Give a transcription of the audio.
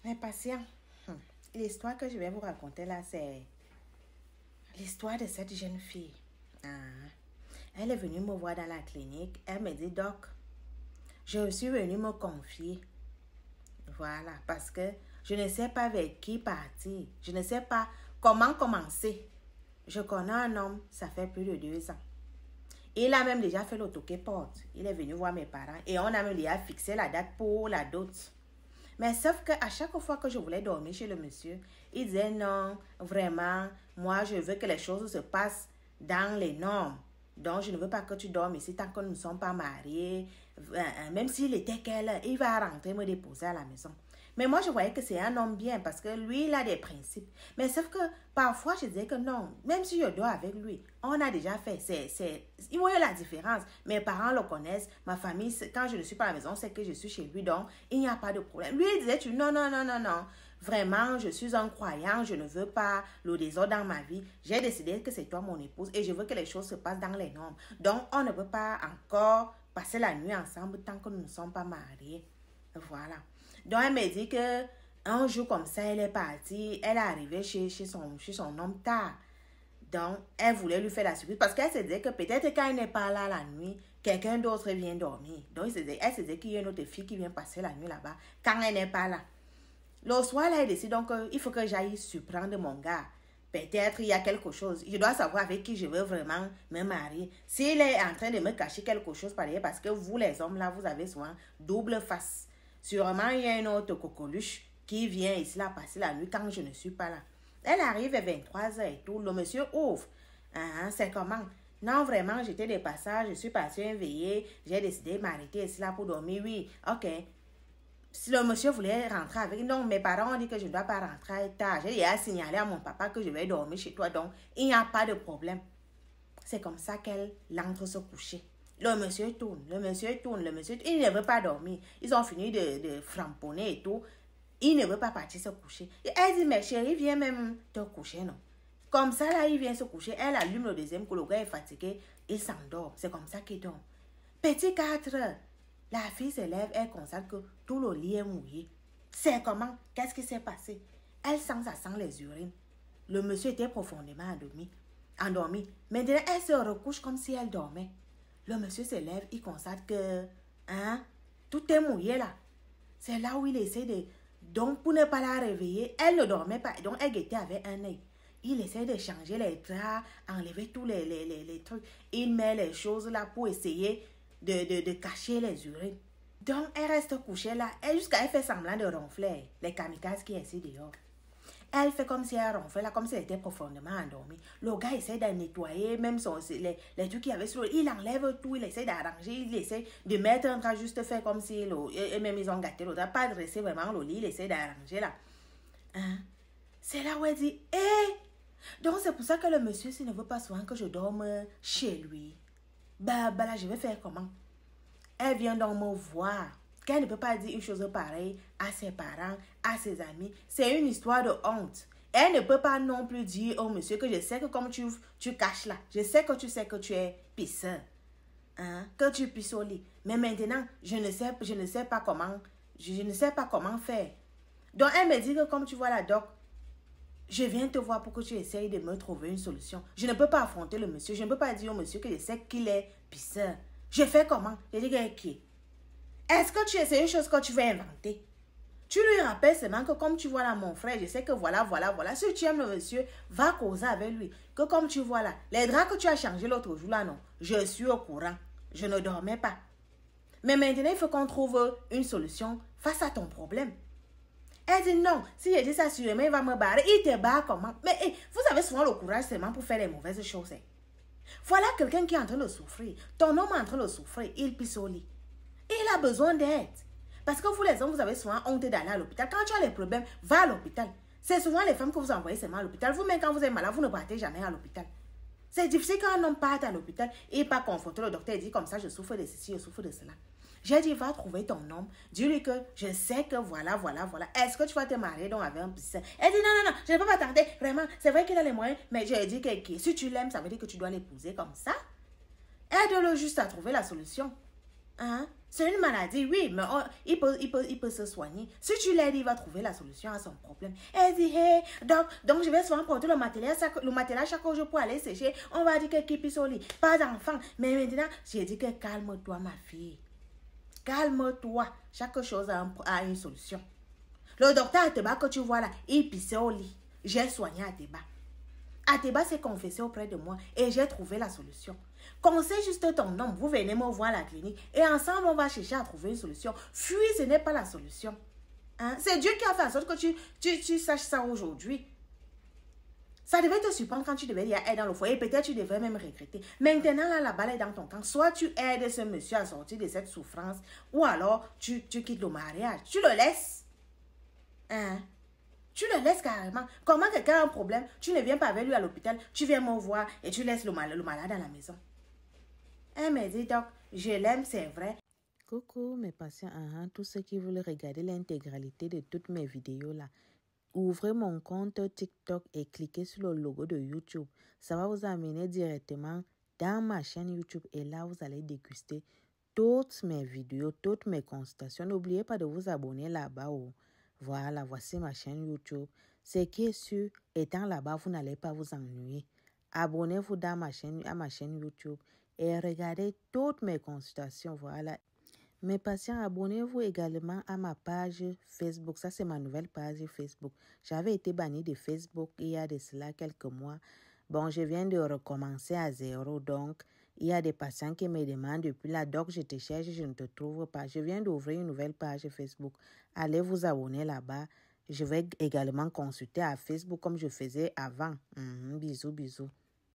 Mais patient, l'histoire que je vais vous raconter là, c'est l'histoire de cette jeune fille. Elle est venue me voir dans la clinique. Elle me dit, Doc, je suis venue me confier. Voilà, parce que je ne sais pas avec qui partir. Je ne sais pas comment commencer. Je connais un homme, ça fait plus de 2 ans. Il a même déjà fait l'autoquet-porte. Il est venu voir mes parents et on a même déjà fixé la date pour la dot. Mais sauf qu'à chaque fois que je voulais dormir chez le monsieur, il disait non, vraiment, moi je veux que les choses se passent dans les normes. Donc je ne veux pas que tu dormes ici tant que nous ne sommes pas mariés. Même s'il était quelle heure, il va rentrer me déposer à la maison. Mais moi, je voyais que c'est un homme bien parce que lui, il a des principes. Mais sauf que parfois, je disais que non, même si je dors avec lui, on a déjà fait. Il y a la différence. Mes parents le connaissent. Ma famille, quand je ne suis pas à la maison, c'est que je suis chez lui. Donc, il n'y a pas de problème. Lui, il disait, non, non, non, non, non. Vraiment, je suis un croyant. Je ne veux pas le désordre dans ma vie. J'ai décidé que c'est toi mon épouse et je veux que les choses se passent dans les normes. Donc, on ne peut pas encore passer la nuit ensemble tant que nous ne sommes pas mariés. Voilà. Donc, elle me dit que un jour comme ça, elle est partie. Elle est arrivée chez son homme tard. Donc, elle voulait lui faire la surprise. Parce qu'elle se disait que peut-être quand elle n'est pas là la nuit, quelqu'un d'autre vient dormir. Donc, elle se disait qu'il y a une autre fille qui vient passer la nuit là-bas quand elle n'est pas là. Le soir, là, elle décide donc il faut que j'aille surprendre mon gars. Peut-être il y a quelque chose. Je dois savoir avec qui je veux vraiment me marier. S'il est en train de me cacher quelque chose par parce que vous, les hommes, là, vous avez souvent double face. Sûrement, il y a une autre coqueluche qui vient ici là passer la nuit quand je ne suis pas là. Elle arrive à 23h et tout. Le monsieur ouvre. C'est comment? Non, vraiment, j'étais de passage. Je suis partie veiller. J'ai décidé de m'arrêter ici là pour dormir. Oui, ok. Si le monsieur voulait rentrer avec... Non, mes parents ont dit que je ne dois pas rentrer tard. J'ai déjà signalé à mon papa que je vais dormir chez toi. Donc, il n'y a pas de problème. C'est comme ça qu'elle entre se coucher. Le monsieur tourne, le monsieur tourne, le monsieur tourne. Il ne veut pas dormir. Ils ont fini de framponner et tout. Il ne veut pas partir se coucher. Et elle dit, mais chérie, viens même te coucher, non? Comme ça, là, il vient se coucher. Elle allume le deuxième coup. Le gars est fatigué. Il s'endort. C'est comme ça qu'il dort. Petit 4 heures. La fille se lève, elle constate que tout le lit est mouillé. C'est comment? Qu'est-ce qui s'est passé? Elle sent, ça sent les urines. Le monsieur était profondément endormi. Maintenant, elle se recouche comme si elle dormait. Le monsieur se lève, il constate que tout est mouillé là. C'est là où il essaie de... Donc, pour ne pas la réveiller, elle ne dormait pas. Donc, elle guettait avec un œil. Il essaie de changer les draps, enlever tous les trucs. Il met les choses là pour essayer de cacher les urines. Donc, elle reste couchée là. Et jusqu'à elle fait semblant de ronfler. Les kamikazes qui sont ici dehors. Elle fait comme si elle ronflait là, comme si elle était profondément endormie. Le gars essaie de nettoyer, même les trucs qu'il y avait sur le lit. Il enlève tout, il essaie d'arranger, il essaie de mettre un drap, juste faire comme si... Et même ils ont gâté le drap, pas dresser vraiment le lit, il essaie d'arranger là. C'est là où elle dit, donc c'est pour ça que le monsieur, s'il ne veut pas souvent que je dorme chez lui. Bah là, je vais faire comment? Elle vient donc me voir. Qu'elle ne peut pas dire une chose pareille à ses parents, à ses amis. C'est une histoire de honte. Elle ne peut pas non plus dire au monsieur que je sais que comme tu caches là, je sais que tu sais que tu es pisseur. Que tu pisses au lit. Mais maintenant, je ne sais pas comment, je ne sais pas comment faire. Donc elle me dit que comme tu vois la doc, je viens te voir pour que tu essayes de me trouver une solution. Je ne peux pas affronter le monsieur. Je ne peux pas dire au monsieur que je sais qu'il est pisseur. Je fais comment? Je dis qui? Est-ce que tu essaies une chose que tu veux inventer? Tu lui rappelles seulement que comme tu vois là mon frère, je sais que voilà. Si tu aimes le monsieur, va causer avec lui. Que comme tu vois là, les draps que tu as changés l'autre jour là, non. Je suis au courant. Je ne dormais pas. Mais maintenant, il faut qu'on trouve une solution face à ton problème. Elle dit non, si je dis ça sûrement, il va me barrer. Il te barre comment? Mais vous avez souvent le courage seulement pour faire les mauvaises choses. Voilà quelqu'un qui est en train de souffrir. Ton homme est en train de souffrir. Il pisse au lit. Il a besoin d'aide. Parce que vous les hommes, vous avez souvent honte d'aller à l'hôpital. Quand tu as les problèmes, va à l'hôpital. C'est souvent les femmes que vous envoyez seulement à l'hôpital. Vous-même, quand vous êtes malade, vous ne partez jamais à l'hôpital. C'est difficile quand un homme parte à l'hôpital et pas confronter le docteur et dit comme ça, je souffre de ceci, je souffre de cela. J'ai dit, va trouver ton homme. Dis-lui que je sais que voilà. Est-ce que tu vas te marier donc avec un pisseur? Elle dit, non, je ne peux pas tarder. Vraiment, c'est vrai qu'il a les moyens. Mais j'ai dit que si tu l'aimes, ça veut dire que tu dois l'épouser comme ça. Aide-le juste à trouver la solution. Hein? C'est une maladie, oui, mais il peut se soigner. Si tu l'aides, il va trouver la solution à son problème. Elle dit, hey, donc je vais souvent porter le matelas chaque jour pour aller sécher. On va dire que qui pisse au lit. Pas d'enfant. Mais maintenant, j'ai dit que calme-toi, ma fille. Calme-toi. Chaque chose a une solution. Le docteur Ateba que tu vois là, il pissait au lit. J'ai soigné Ateba. Ateba s'est confessé auprès de moi et j'ai trouvé la solution. Conseille juste ton nom, vous venez me voir à la clinique et ensemble on va chercher à trouver une solution. Fuir, ce n'est pas la solution. Hein? C'est Dieu qui a fait en sorte que tu saches ça aujourd'hui. Ça devait te surprendre quand tu devais dire aide dans le foyer. Peut-être tu devrais même regretter. Maintenant, là, la balle est dans ton camp. Soit tu aides ce monsieur à sortir de cette souffrance ou alors tu quittes le mariage. Tu le laisses. Hein? Tu le laisses carrément. Comment quelqu'un a un problème, tu ne viens pas avec lui à l'hôpital, tu viens me voir et tu laisses le malade à la maison. Elle me dit donc, je l'aime, c'est vrai. Coucou mes patients, tous ceux qui veulent regarder l'intégralité de toutes mes vidéos là, ouvrez mon compte TikTok et cliquez sur le logo de YouTube. Ça va vous amener directement dans ma chaîne YouTube et là vous allez déguster toutes mes vidéos, toutes mes consultations. N'oubliez pas de vous abonner là-bas. Voilà, voici ma chaîne YouTube. Ce qui est sûr, étant là-bas, vous n'allez pas vous ennuyer. Abonnez-vous à ma chaîne YouTube et regardez toutes mes consultations. Voilà. Mes patients, abonnez-vous également à ma page Facebook. Ça, c'est ma nouvelle page Facebook. J'avais été bannie de Facebook il y a de cela quelques mois. Bon, je viens de recommencer à zéro, donc il y a des patients qui me demandent depuis là, doc, je te cherche, je ne te trouve pas. Je viens d'ouvrir une nouvelle page Facebook. Allez vous abonner là-bas. Je vais également consulter à Facebook comme je faisais avant. Bisous, bisous.